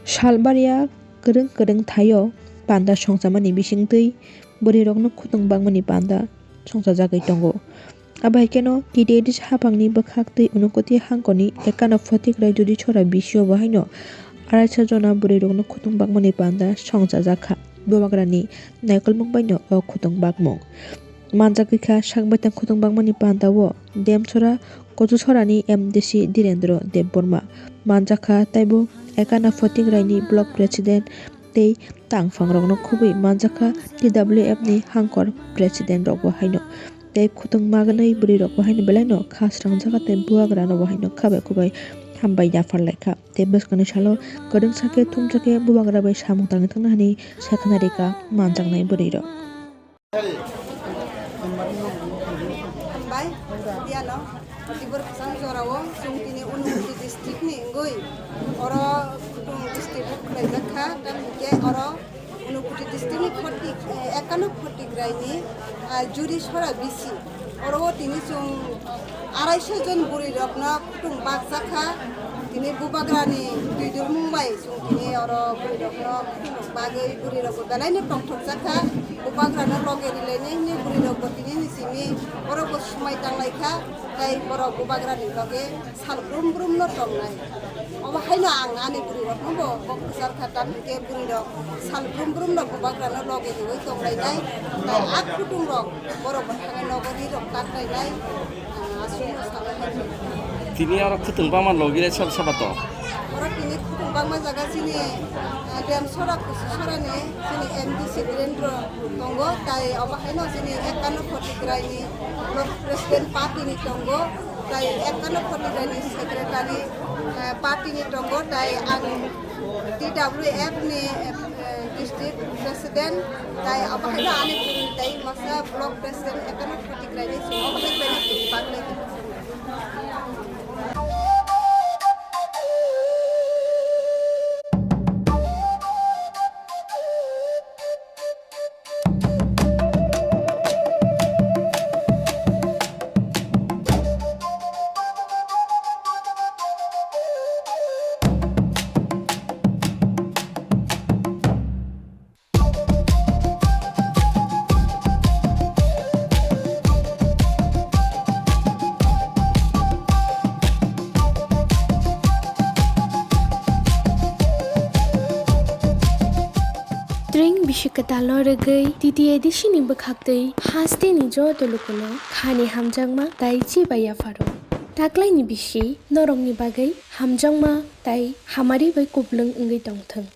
Salbaria kereng thayo panda songsamani bisingtui bwrwirokno khwtwng bangmani panda songsajagai tongo. Abai keno kidedis hapangni bwkhaktui Unakoti hangkoni ekano photikrai jodi chora bisio bahaino 250 jona bwrwirokno khwtwng bangmani panda songsajakha. BUBAGRAni naikolmungbai no o khwtwng bagmung. Manjakgwikha sakbaitang khwtwng bangmani pandao demsora kojusorani MDC Dhirendra Deborma manjakha taibo ekana photikraini block president tei tangfangrokno khubui manjakha TWF ni hangkor president rok haino tei khwtwng magnai bwrwirok haino belaino khasrangjaka tei BUBAGRA no haino khabai khubai hambai yafarlaikha tei bwskangni salo kwrwng sake thumjake BUBAGRA bai samung tangni thangna hani sekhana Rikha manjaknai bwrwirok. Khwtwng jorao sungtini Unakoti district ni ngui oro khwtwng district khlaijaka tamike oro Unakoti district ni photik ekano photikraini juri sora bisi oro tini sung 250 jon bwrwirokno khwtwng bagjaka tini BUBAGRAni Dhirendra sungtini oro bwrwirokno khwtwng bagui bwrwirok belaini tongthokjaka BUBAGRAno loge rilainai bwrwirok tini nisimi oro bo sumai tanglaikha tei borok BUBAGRAni loge salbrum no tongnai obo haino ang ani bwrwirokno bo bokjar khata ke bwrwirok salbrum no BUBAGRAno loge riwai tonglainai tei ak khwtwng rok borok thangai nogori rok katlainai asung salai tini aro khwtwng bangma logire sob sabato oro tini khwtwng bangma jaga sini dem sora kusi sorani sini MDC Dhirendra tongo tai obo haino sini ekano photikraini president party ni tongo tai ekano photikraini secretary party ni tongo tai ang TWF ni district president tai obo haino ani tai masa block president ekano photikraini obo haino ni party Tring bishikatalo rwgui titi edisi ni bwkhaktui haste ni joto lukuno khani hamjangma tai chibaya faro. Taklai ni bisi norong ni bagui hamjangma tai hamari bai kublung ungui tongthung.